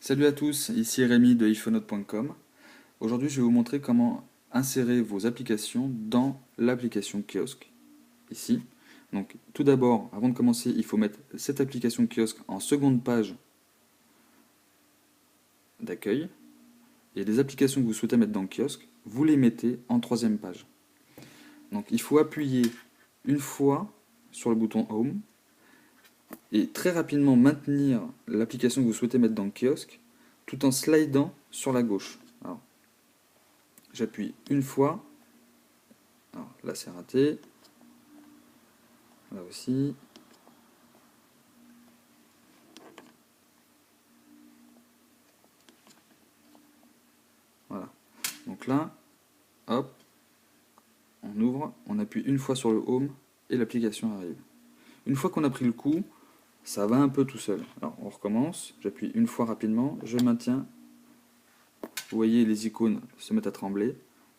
Salut à tous, ici Rémi de iPhoneNote.com. Aujourd'hui, je vais vous montrer comment insérer vos applications dans l'application Kiosque, ici. Donc, tout d'abord, avant de commencer, il faut mettre cette application Kiosque en seconde page d'accueil. Et les applications que vous souhaitez mettre dans le Kiosque, vous les mettez en troisième page. Donc, il faut appuyer une fois sur le bouton Home et très rapidement maintenir l'application que vous souhaitez mettre dans le Kiosque tout en slidant sur la gauche. Alors, j'appuie une fois. Alors, là, c'est raté. Là aussi. Voilà. Donc là, hop, on ouvre, on appuie une fois sur le Home et l'application arrive. Une fois qu'on a pris le coup, ça va un peu tout seul. Alors, on recommence. J'appuie une fois rapidement. Je maintiens. Vous voyez, les icônes se mettent à trembler.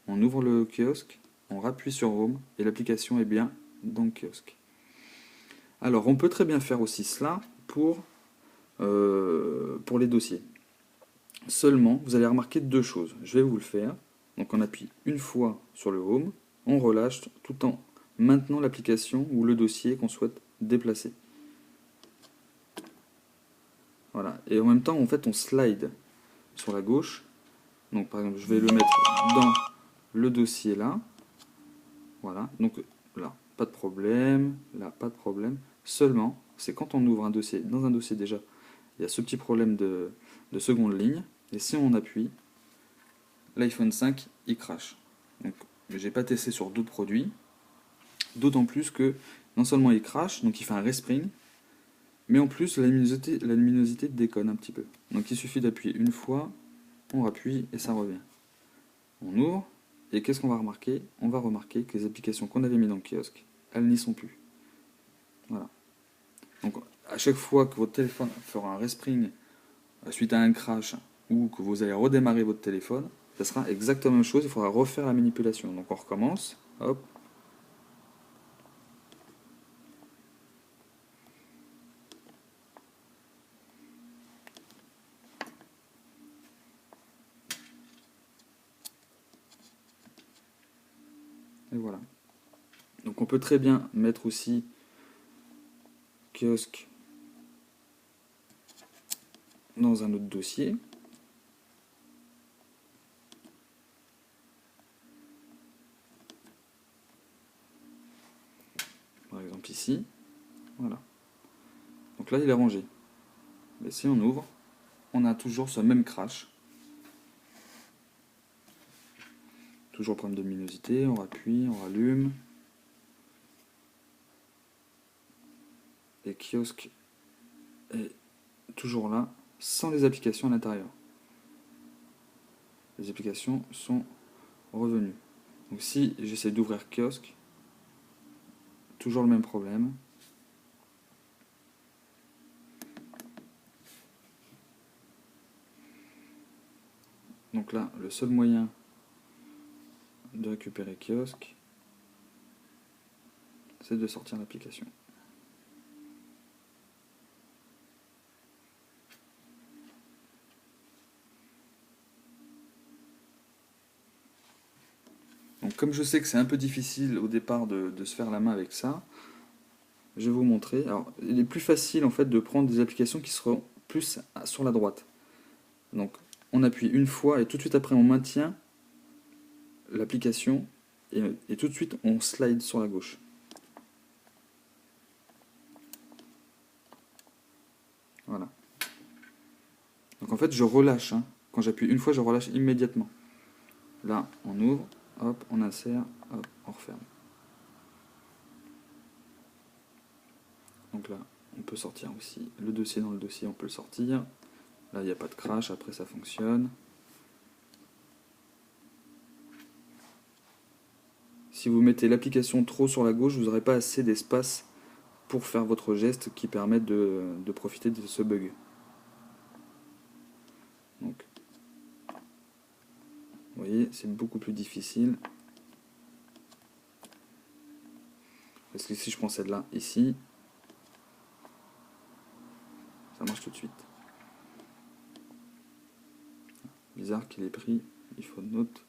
On ouvre le kiosque. On rappuie sur Home et l'application est bien dans le kiosque. Alors, on peut très bien faire aussi cela pour les dossiers. Seulement, vous allez remarquer deux choses. Je vais vous le faire. Donc, on appuie une fois sur le Home, on relâche tout en maintenant l'application ou le dossier qu'on souhaite déplacer. Voilà. Et en même temps, en fait, on slide sur la gauche. Donc, par exemple, je vais le mettre dans le dossier là. Voilà. Donc, là, pas de problème. Là, pas de problème. Seulement, c'est quand on ouvre un dossier, dans un dossier déjà, il y a ce petit problème de seconde ligne. Et si on appuie, l'iPhone 5, il crache. Donc, j'ai pas testé sur d'autres produits. D'autant plus que non seulement il crache, donc il fait un respring, mais en plus la luminosité déconne un petit peu. Donc il suffit d'appuyer une fois, on rappuie et ça revient. On ouvre, et qu'est-ce qu'on va remarquer? On va remarquer que les applications qu'on avait mis dans le kiosque, elles n'y sont plus. Voilà. Donc à chaque fois que votre téléphone fera un respring suite à un crash, ou que vous allez redémarrer votre téléphone, ça sera exactement la même chose, il faudra refaire la manipulation. Donc on recommence, hop. Et voilà. Donc on peut très bien mettre aussi kiosque dans un autre dossier. Par exemple ici. Voilà. Donc là il est rangé. Mais si on ouvre, on a toujours ce même crash. Toujours problème de luminosité, on appuie, on rallume. Et kiosque est toujours là, sans les applications à l'intérieur. Les applications sont revenues. Donc si j'essaie d'ouvrir kiosque, toujours le même problème. Donc là, le seul moyen de récupérer kiosque, c'est de sortir l'application. Donc comme je sais que c'est un peu difficile au départ de se faire la main avec ça, je vais vous montrer. Alors, il est plus facile en fait de prendre des applications qui seront plus sur la droite. Donc, on appuie une fois et tout de suite après on maintient l'application et tout de suite on slide sur la gauche. Voilà. Donc en fait je relâche. Hein. Quand j'appuie une fois, je relâche immédiatement. Là, on ouvre, hop, on insère, hop, on referme. Donc là, on peut sortir aussi le dossier dans le dossier, on peut le sortir. Là, il n'y a pas de crash, après ça fonctionne. Si vous mettez l'application trop sur la gauche, vous n'aurez pas assez d'espace pour faire votre geste qui permet de profiter de ce bug. Donc, vous voyez, c'est beaucoup plus difficile. Parce que si je prends celle-là, ici, ça marche tout de suite. bizarre qu'il ait pris iPhoneNote.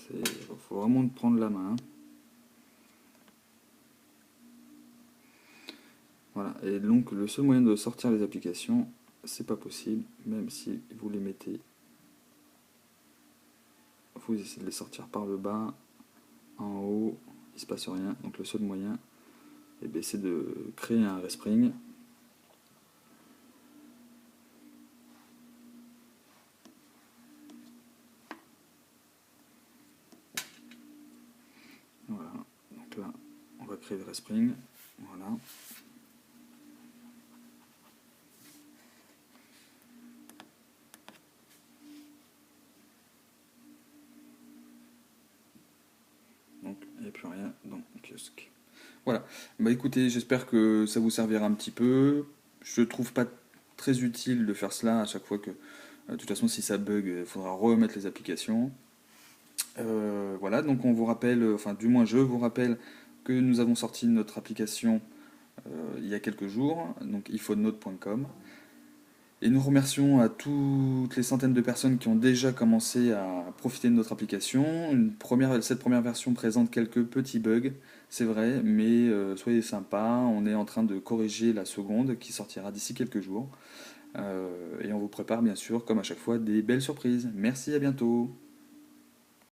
Il faut vraiment prendre la main. Voilà, et donc le seul moyen de sortir les applications, c'est pas possible, même si vous les mettez. Vous essayez de les sortir par le bas, en haut, il se passe rien. Donc le seul moyen, c'est de créer un respring. Voilà, donc là, on va créer le respring. Voilà. Donc, il n'y a plus rien dans le kiosque. Voilà. Bah écoutez, j'espère que ça vous servira un petit peu. Je trouve pas très utile de faire cela à chaque fois que, de toute façon, si ça bug, il faudra remettre les applications. Voilà, donc on vous rappelle, enfin du moins je vous rappelle que nous avons sorti notre application il y a quelques jours, donc iPhoneNote.com. Et nous remercions à toutes les centaines de personnes qui ont déjà commencé à profiter de notre application. Cette première version présente quelques petits bugs, c'est vrai, mais soyez sympas, on est en train de corriger la seconde qui sortira d'ici quelques jours. Et on vous prépare bien sûr, comme à chaque fois, des belles surprises. Merci, à bientôt.